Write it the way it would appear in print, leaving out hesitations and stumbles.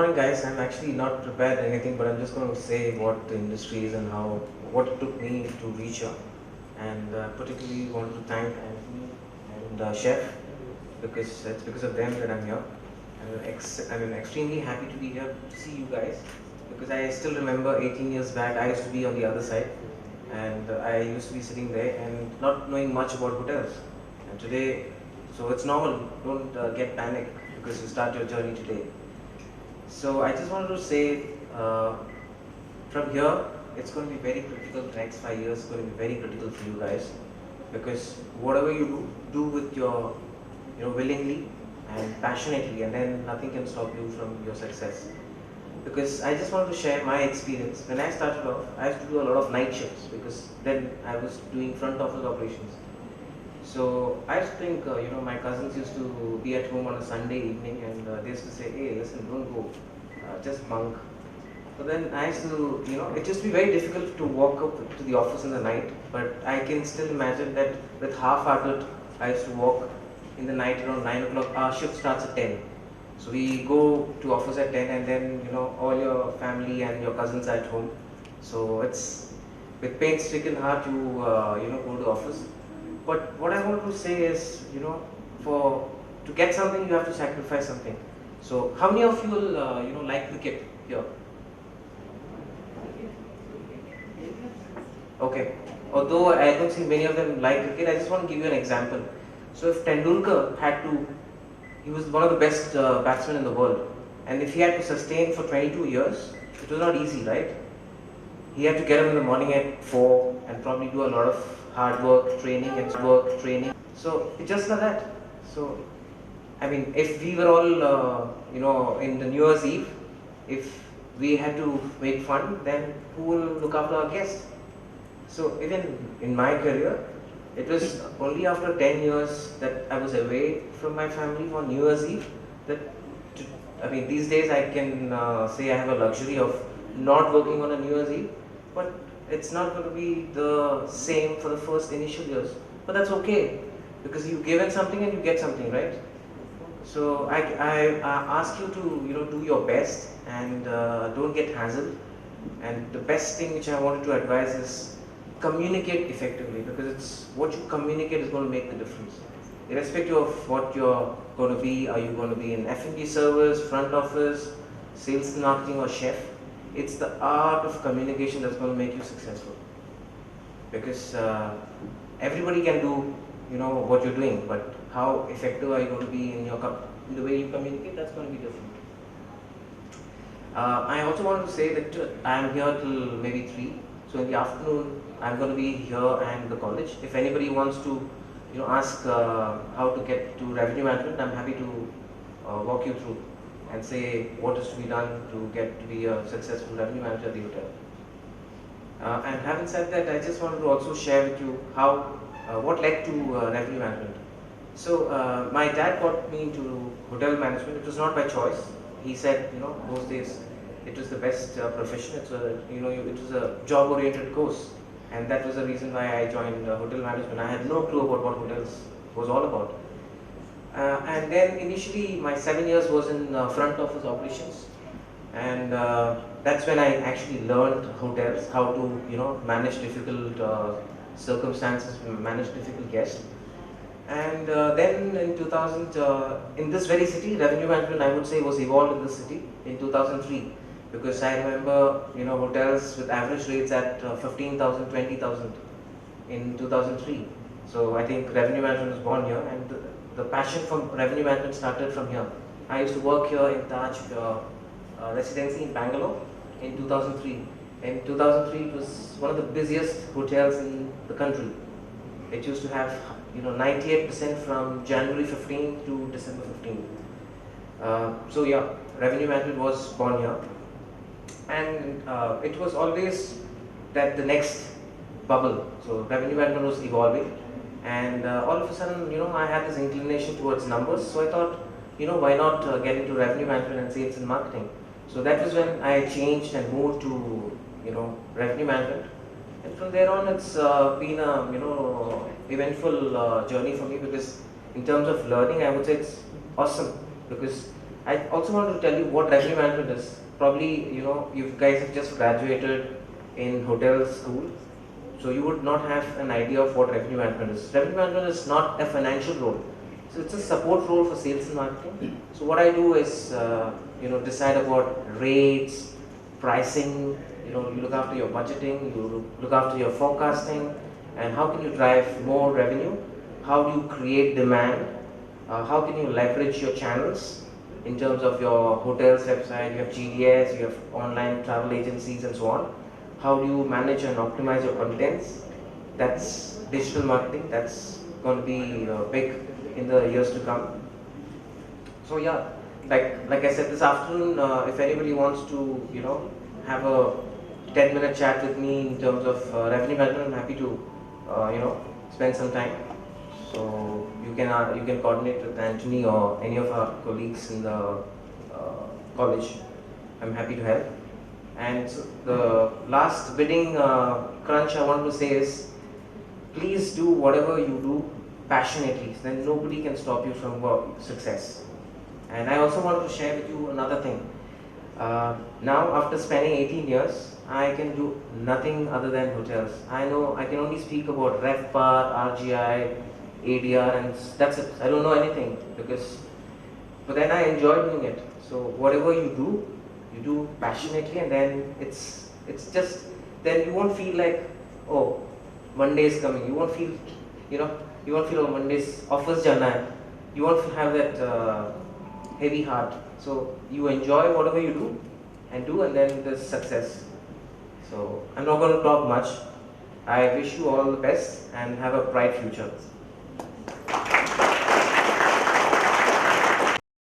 Morning guys, I'm actually not prepared anything, but I'm just going to say what the industry is and what it took me to reach here. And particularly want to thank Anthony and Chef because it's because of them that I'm here. I'm extremely happy to be here to see you guys because I still remember 18 years back I used to be on the other side and I used to be sitting there and not knowing much about hotels. And today, so it's normal. Don't get panic because you start your journey today. So I just wanted to say, from here, it's going to be very critical. The next 5 years is going to be very critical for you guys, because whatever you do with your, willingly and passionately, and then nothing can stop you from your success. Because I just wanted to share my experience. When I started off, I used to do a lot of night shifts because then I was doing front office operations. So I used to think, my cousins used to be at home on a Sunday evening and they used to say, hey, listen, don't go, just bunk. So then I used to, it used to be very difficult to walk up to the office in the night, but I can still imagine that with half-hearted, I used to walk in the night around 9 o'clock. Our shift starts at 10. So we go to office at 10 and then, all your family and your cousins are at home. So it's with pain-stricken heart go to office. But what I want to say is, for to get something, you have to sacrifice something. So, how many of you will, like cricket here? Okay. Although I don't see many of them like cricket, I just want to give you an example. So, if Tendulkar had to, he was one of the best batsmen in the world, and if he had to sustain for 22 years, it was not easy, right? He had to get up in the morning at 4 and probably do a lot of hard work, training. So it's just like that. So I mean, if we were all, in the New Year's Eve, if we had to make fun, then who will look after our guests? So even in my career, it was only after 10 years that I was away from my family on New Year's Eve that, these days I can say I have a luxury of not working on a New Year's Eve, but it's not going to be the same for the first initial years. But that's okay because you've given something and you get something, right? So I ask you to do your best and don't get hassled. And the best thing which I wanted to advise is communicate effectively, because it's what you communicate is going to make the difference. Irrespective of what you're going to be, are you going to be in F&B service, front office, sales and marketing, or chef? It's the art of communication that's going to make you successful. Because everybody can do, what you're doing, but how effective are you going to be in the way you communicate? That's going to be different. I also want to say that I'm here till maybe 3. So in the afternoon, I'm going to be here and the college. If anybody wants to, ask how to get to revenue management, I'm happy to walk you through and say what is to be done to get to be a successful revenue manager at the hotel. And having said that, I just wanted to also share with you what led to revenue management. So my dad got me into hotel management. It was not by choice. He said, those days it was the best profession. It was a job-oriented course, and that was the reason why I joined hotel management. I had no clue about what hotels was all about. And then initially my 7 years was in front office operations, and that's when I actually learned hotels, how to manage difficult circumstances, manage difficult guests. And then in 2000, in this very city, revenue management, I would say, was evolved in this city in 2003, because I remember hotels with average rates at 15,000, 20,000 in 2003. So I think revenue management was born here, and the passion for revenue management started from here. I used to work here in Taj Residency in Bangalore in 2003. In 2003, it was one of the busiest hotels in the country. It used to have 98% from January 15 to December 15. So yeah, revenue management was born here, and it was always that the next bubble. So revenue management was evolving, and all of a sudden, I had this inclination towards numbers. So I thought, why not get into revenue management and sales and marketing? So that was when I changed and moved to revenue management, and from there on, it's been a eventful journey for me, because in terms of learning, I would say it's awesome, because I also want to tell you what revenue management is. Probably, you guys have just graduated in hotel school, so you would not have an idea of what revenue management is. Revenue management is not a financial role, so it's a support role for sales and marketing. So what I do is, decide about rates, pricing. You look after your budgeting, you look after your forecasting, and how can you drive more revenue? How do you create demand? How can you leverage your channels in terms of your hotel's website? You have GDS, you have online travel agencies, and so on. How do you manage and optimize your contents? That's digital marketing. That's going to be big in the years to come. So yeah, like I said this afternoon, if anybody wants to have a 10-minute chat with me in terms of revenue management, I'm happy to spend some time. So you can coordinate with Anthony or any of our colleagues in the college. I'm happy to help. And so the last bidding crunch I want to say is, please do whatever you do passionately. Then nobody can stop you from success. And I also want to share with you another thing. Now, after spending 18 years, I can do nothing other than hotels. I know I can only speak about RevPAR, RGI, ADR, and that's it. I don't know anything but then I enjoy doing it. So whatever you do passionately, and then it's just, then you won't feel like, oh, Monday is coming. You won't feel, oh, Monday's office jana hai. You won't have that heavy heart. So you enjoy whatever you do, and then there's success. So I'm not going to talk much. I wish you all the best and have a bright future.